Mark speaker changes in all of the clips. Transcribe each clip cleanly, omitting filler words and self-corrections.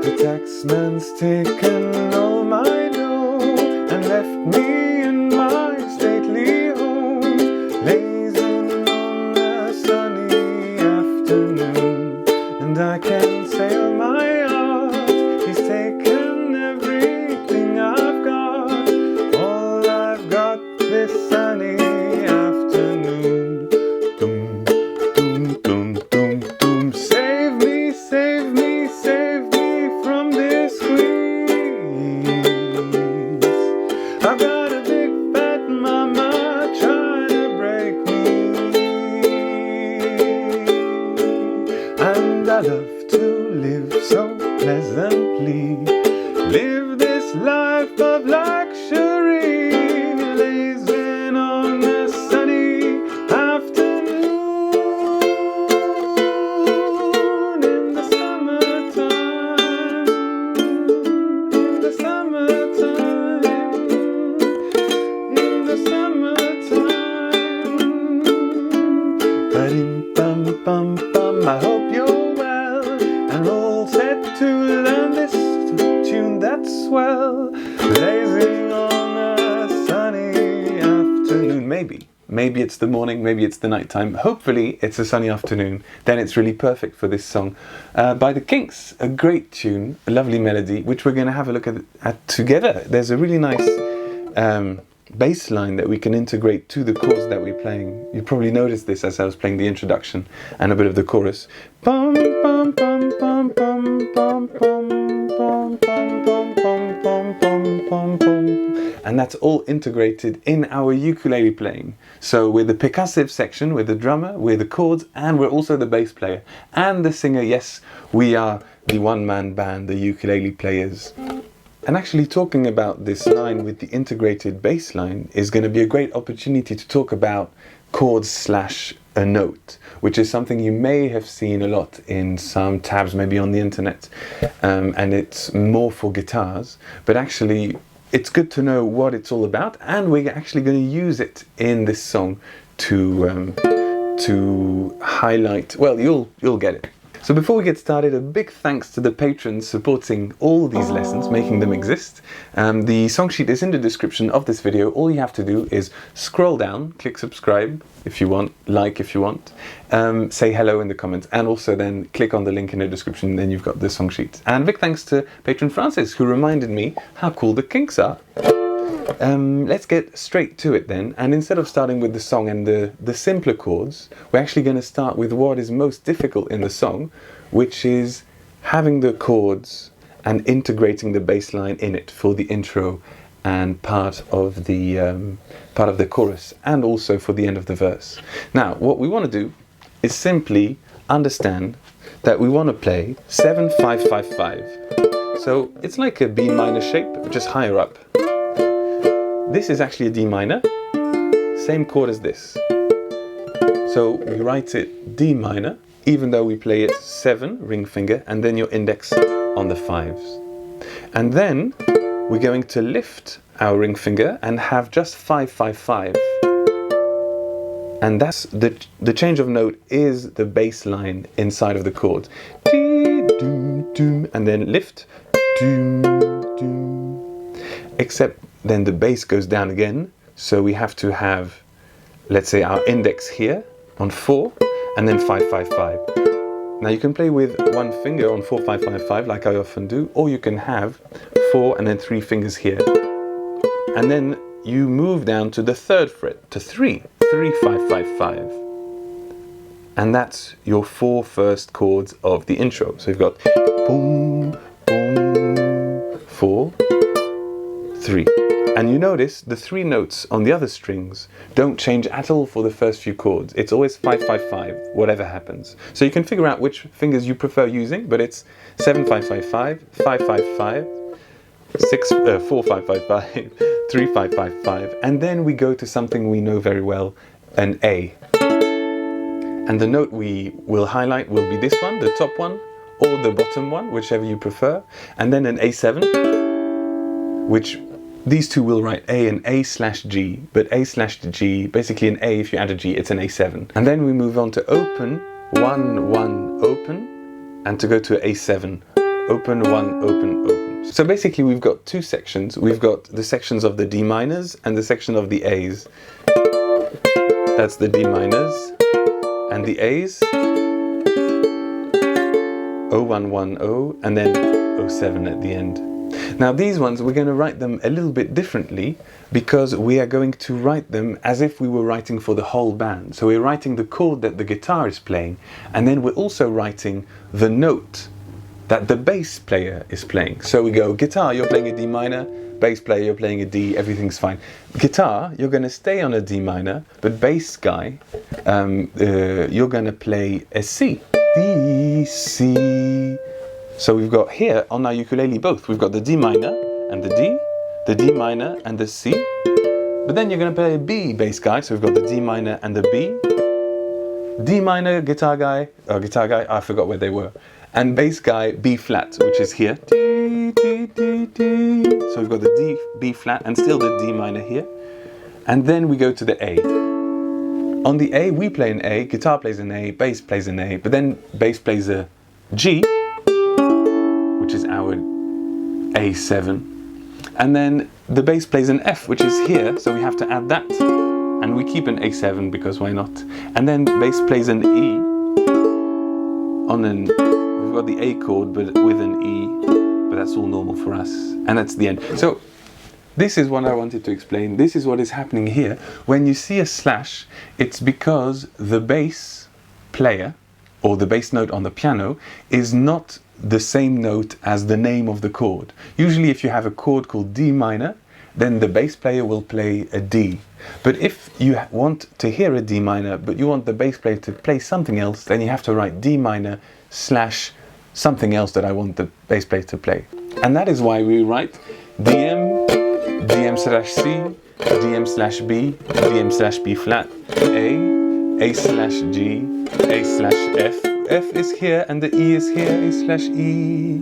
Speaker 1: The taxman's taken all my dough and left me in my stately home, lazing on a sunny afternoon. And I can sail my yacht, he's taken everything I've got, all I've got this sunny afternoon. Doom, doom, doom, doom, doom. Save me, save me, save me from this squeeze. I've got a big fat mama trying to break me, and I love to live so pleasantly, live this life of luxury, lazing on a sunny afternoon in the summertime, in the summertime, in the summertime. Ba-dum-bum-bum-bum. I hope you're well and all set to learn this tune that's swell, blazing on a sunny afternoon. Maybe it's the morning, maybe it's the nighttime. Hopefully it's a sunny afternoon. Then it's really perfect for this song by the Kinks. A great tune, a lovely melody, which we're going to have a look at together. There's a really nice bass line that we can integrate to the chords that we're playing. You probably noticed this as I was playing the introduction and a bit of the chorus. Bum, bum, bum, bum, bum, bum, bum, bum, bum, bum, bum, bum, bum, bum. And that's all integrated in our ukulele playing. So we're the percussive section, we're the drummer, we're the chords, and we're also the bass player and the singer. Yes, we are the one-man band, the ukulele players. And actually talking about this line with the integrated bass line is going to be a great opportunity to talk about chords slash a note, which is something you may have seen a lot in some tabs, maybe on the internet, and it's more for guitars, but actually it's good to know what it's all about, and we're actually going to use it in this song to highlight, well, you'll get it. So before we get started, a big thanks to the patrons supporting all these lessons, making them exist. The song sheet is in the description of this video. All you have to do is scroll down, click subscribe if you want, like if you want, say hello in the comments, and also then click on the link in the description, then you've got the song sheet. And big thanks to patron Francis, who reminded me how cool the Kinks are. Let's get straight to it then, and instead of starting with the song and the simpler chords, we're actually going to start with what is most difficult in the song, which is having the chords and integrating the bass line in it for the intro and part of the chorus, and also for the end of the verse. Now, what we want to do is simply understand that we want to play 7-5-5-5. So it's like a B minor shape, just higher up. This is actually a D minor, same chord as this. So we write it D minor, even though we play it 7, ring finger, and then your index on the 5s. And then we're going to lift our ring finger and have just 5-5-5. And that's the change of note is the bass line inside of the chord. Dee, doom, doom, and then lift, doom, doom. Except then the bass goes down again, so we have to have, let's say, our index here on 4 and then 5-5-5. Now you can play with one finger on 4-5-5-5 like I often do, or you can have 4 and then 3 fingers here, and then you move down to the 3rd fret to 3-5-5-5, and that's your 4 first chords of the intro. So you've got boom, boom, 4, 3. And you notice the 3 notes on the other strings don't change at all for the first few chords. It's always 5-5-5, whatever happens. So you can figure out which fingers you prefer using, but it's 7-5-5-5, 5-5-5, 4-5-5-5, 3-5-5-5, and then we go to something we know very well, an A. And the note we will highlight will be this one, the top one, or the bottom one, whichever you prefer, and then an A7, which these two will write A and A/G, but A/G, basically an A, if you add a G, it's an A7. And then we move on to open, 1-1 open, and to go to A7 open, 1, open, open. So basically we've got two sections. We've got the sections of the D minors and the section of the A's. That's the D minors and the A's. 0110 and then 07 at the end. Now these ones we're going to write them a little bit differently because we are going to write them as if we were writing for the whole band. So we're writing the chord that the guitar is playing, and then we're also writing the note that the bass player is playing. So we go, guitar, you're playing a D minor, bass player, you're playing a D, everything's fine. Guitar, you're going to stay on a D minor, but bass guy, you're going to play a C. D, C. So we've got here on our ukulele both. We've got the D minor and the D minor and the C. But then you're going to play a B, bass guy. So we've got the D minor and the B. D minor, guitar guy, I forgot where they were. And bass guy, B flat, which is here. D, D, D, D. So we've got the D, B flat, and still the D minor here. And then we go to the A. On the A, we play an A, guitar plays an A, bass plays an A, but then bass plays a G, which is our A7. And then the bass plays an F, which is here, so we have to add that. And we keep an A7 because why not? And then bass plays an E on an, we've got the A chord but with an E, but that's all normal for us. And that's the end. So this is what I wanted to explain. This is what is happening here. When you see a slash, it's because the bass player, or the bass note on the piano, is not the same note as the name of the chord. Usually if you have a chord called D minor, then the bass player will play a D. But if you want to hear a D minor, but you want the bass player to play something else, then you have to write D minor slash something else that I want the bass player to play. And that is why we write DM, DM slash C, DM slash B, DM slash B flat, A slash G, A slash F. F is here and the E is here, A slash E.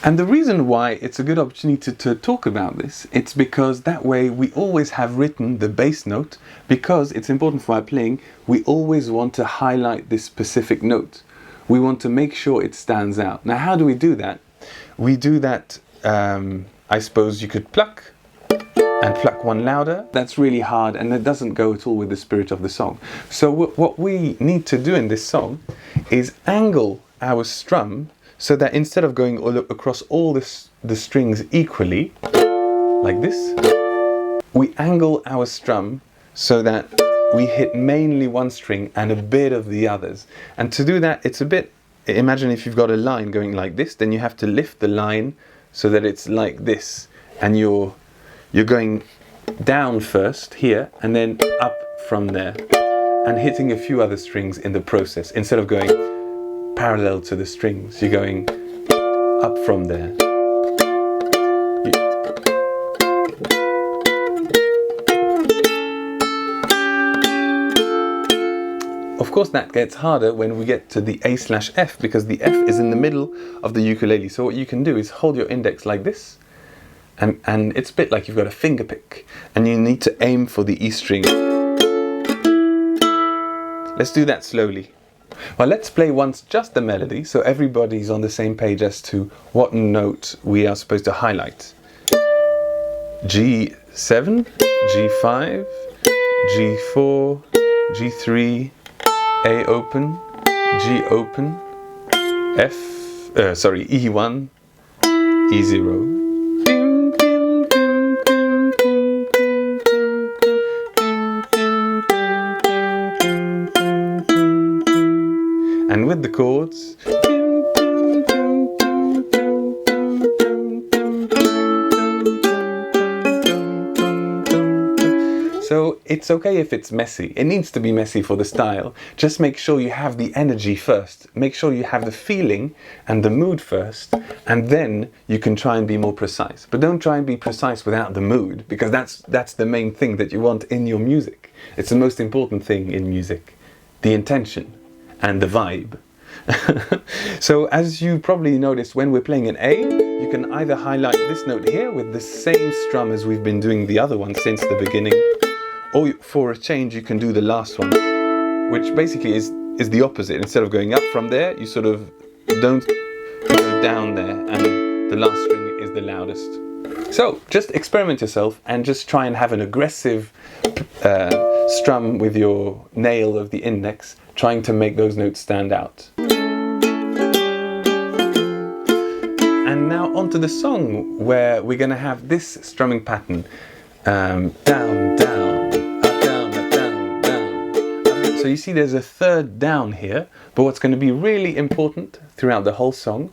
Speaker 1: And the reason why it's a good opportunity to talk about this, it's because that way we always have written the bass note, because it's important for our playing, we always want to highlight this specific note. We want to make sure it stands out. Now how do we do that? We do that, I suppose you could pluck and pluck one louder. That's really hard and it doesn't go at all with the spirit of the song. So what we need to do in this song is angle our strum so that instead of going all across all the strings equally, like this, we angle our strum so that we hit mainly one string and a bit of the others. And to do that, it's a bit, imagine if you've got a line going like this, then you have to lift the line so that it's like this. And you're going down first here and then up from there and hitting a few other strings in the process. Instead of going parallel to the strings, you're going up from there. Of course that gets harder when we get to the A slash F, because the F is in the middle of the ukulele. So what you can do is hold your index like this, and it's a bit like you've got a finger pick, and you need to aim for the E string. Let's do that slowly. Well, let's play once just the melody, so everybody's on the same page as to what note we are supposed to highlight. G7, G5, G4, G3, A open, G open, E1, E0. And with the chords, so it's okay if it's messy. It needs to be messy for the style. Just make sure you have the energy first. Make sure you have the feeling and the mood first, and then you can try and be more precise. But don't try and be precise without the mood, because that's the main thing that you want in your music. It's the most important thing in music, the intention and the vibe. So as you probably noticed, when we're playing an A, you can either highlight this note here with the same strum as we've been doing the other one since the beginning, or for a change you can do the last one, which basically is the opposite. Instead of going up from there, you sort of don't go down there, and the last string is the loudest. So just experiment yourself and just try and have an aggressive strum with your nail of the index, trying to make those notes stand out. And now onto the song, where we're going to have this strumming pattern. Down, down, up, down, down. So you see there's a third down here, but what's going to be really important throughout the whole song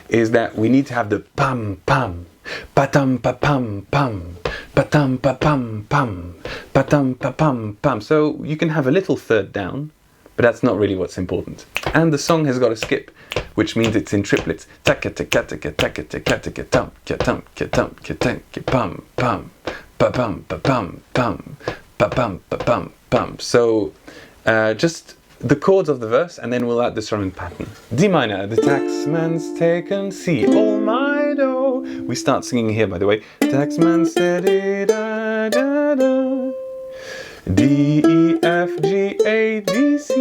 Speaker 1: is that we need to have the pam, pam, pa-tum, pa-pam, pam, pa-tum, pa-pam, pam, pa-tum, pa-pam, pam. So you can have a little third down, but that's not really what's important. And the song has got a skip, which means it's in triplets. Taka-taka-taka-taka-taka-tum, ka-tum, ka-tum, ka-tum, ka-pum, pum, pa-pum, pa-pum, pum, pa-pum, pa-pum, pum. So just the chords of the verse, and then we'll add the strumming pattern. D minor, the taxman's taken, C, all my do. We start singing here, by the way. Taxman said da da da. D, E, F, G, A, D, C,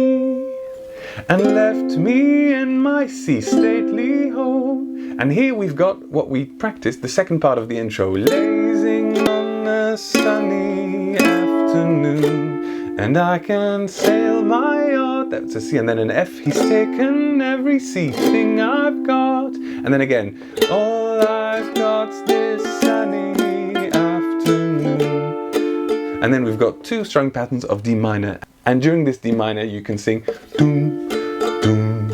Speaker 1: and left me in my C stately home. And here we've got what we practiced, the second part of the intro. Lazing on a sunny afternoon, and I can sail my yacht. That's a C, and then an F. He's taken every C thing I've got. And then again, all I've got's this sunny afternoon. And then we've got two strumming patterns of D minor. And during this D minor, you can sing doom, doom,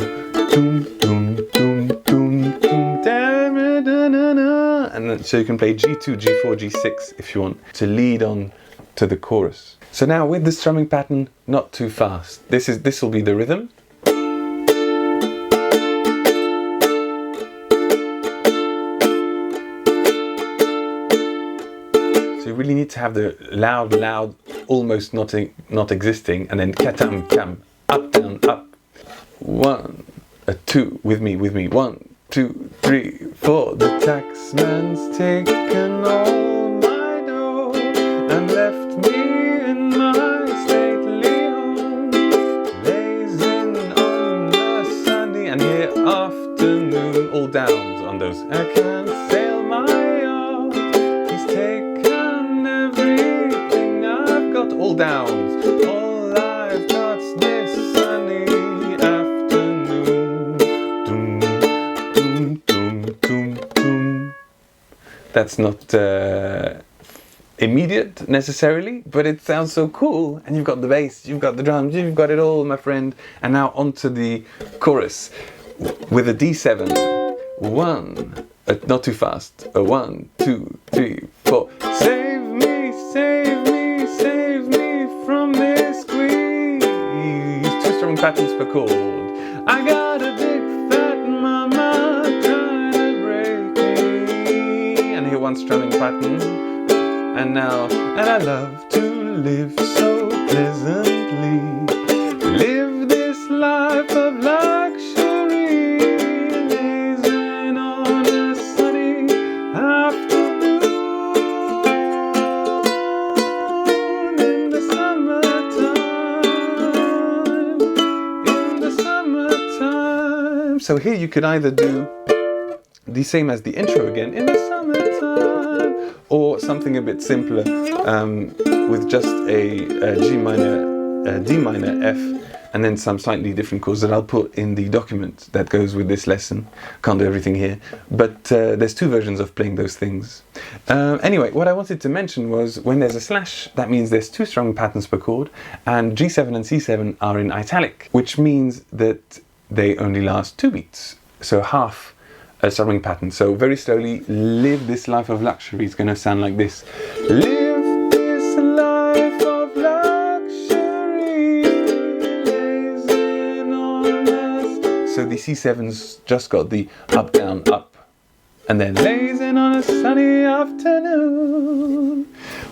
Speaker 1: doom, doom, doom, doom, doom, da-da-da-da-da. And then, so you can play G2, G4, G6 if you want to lead on to the chorus. So now with the strumming pattern, not too fast. This will be the rhythm. So you really need to have the loud, almost not existing, and then katam, kam, up, down, up. 1, 2, with me. 1, 2, 3, 4. The taxman's taken all my dough and left me in my stately home, lazing on the sunny, and here afternoon, all downs on those. I can't sail my yacht. He's taken everything I've got, all downs. All I've got's this sunny afternoon. Doom, doom, doom, doom, doom. That's not immediate necessarily, but it sounds so cool. And you've got the bass, you've got the drums, you've got it all, my friend. And now onto the chorus with a D7. 1, not too fast. 1, 2, 3, 4. Save me, save me, save me from this squeeze. 2 strumming patterns per chord. I got a big fat mama trying to break me. And here 1 strumming pattern. And now, and I love to live so pleasantly, live this life of luxury, lazing on a sunny afternoon in the summertime. So here you could either do the same as the intro again, in the summertime, or something a bit simpler with just a G minor, D minor, F, and then some slightly different chords that I'll put in the document that goes with this lesson. Can't do everything here, but there's 2 versions of playing those things. Anyway, what I wanted to mention was when there's a slash, that means there's 2 strumming patterns per chord, and G7 and C7 are in italic, which means that they only last 2 beats, so half a strumming pattern. So very slowly, live this life of luxury is going to sound like this. Live this life of luxury, lazing on us. So the C7's just got the up, down, up, and then lazing on a sunny afternoon.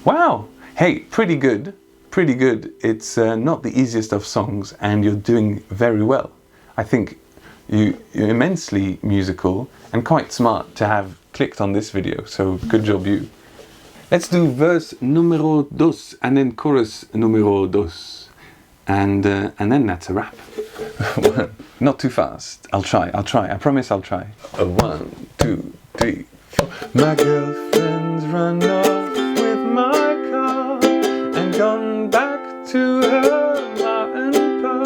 Speaker 1: Wow! Hey, pretty good. Pretty good. It's not the easiest of songs, and you're doing very well. I think you're immensely musical and quite smart to have clicked on this video, so good job you. Let's do verse numero 2 and then chorus numero 2, and then that's a wrap. Not too fast. I'll try. I promise I'll try. 1, 2, 3, 4. My girlfriend's run off with my car and gone back to her ma and pa,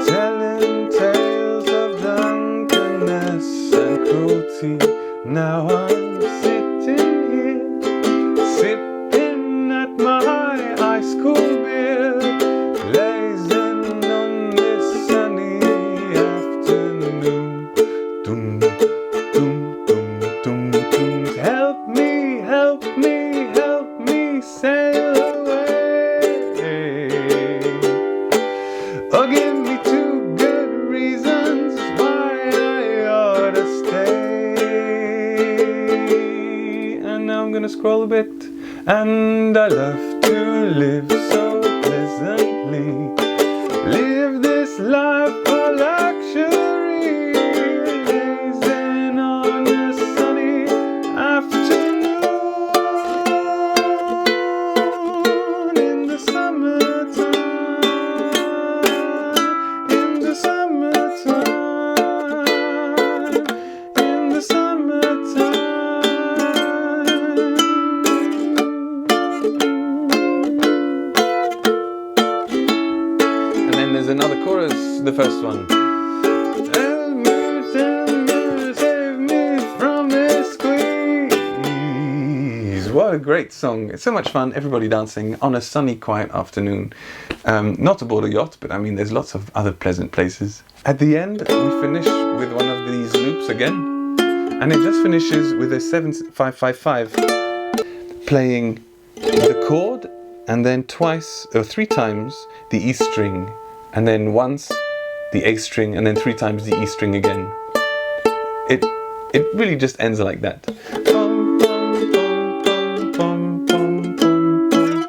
Speaker 1: telling tales of drunkenness and cruelty. Now I'm sitting here, sipping at my high school beer, lazing on this sunny afternoon. Dum, dum, dum, dum, dum. Help me, help me, help me sail away. Oh, give me 2 good reasons why I ought to stay. And now I'm gonna scroll a bit. And I love to live so pleasantly, live this life for luxury, lazing on a sunny afternoon in the summertime, in the summertime, in the summertime. There's another chorus, the first one. Help me, save me from this squeeze. What a great song. It's so much fun, everybody dancing on a sunny, quiet afternoon. Not aboard a yacht, but I mean there's lots of other pleasant places. At the end, we finish with one of these loops again. And it just finishes with a 7-5-5-5, playing the chord and then twice or 3 times the E string. And then once the A string, and then 3 times the E string again. It really just ends like that. Bum, bum, bum, bum, bum, bum, bum.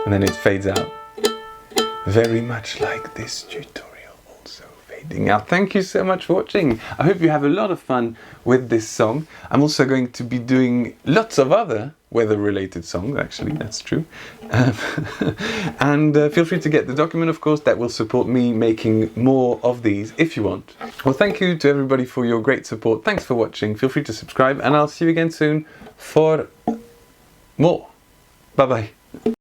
Speaker 1: And then it fades out. Very much like this tutorial also fading out. Thank you so much for watching. I hope you have a lot of fun with this song. I'm also going to be doing lots of other weather-related songs, actually, that's true. And feel free to get the document, of course, that will support me making more of these if you want. Well, thank you to everybody for your great support. Thanks for watching. Feel free to subscribe, and I'll see you again soon for more. Bye-bye.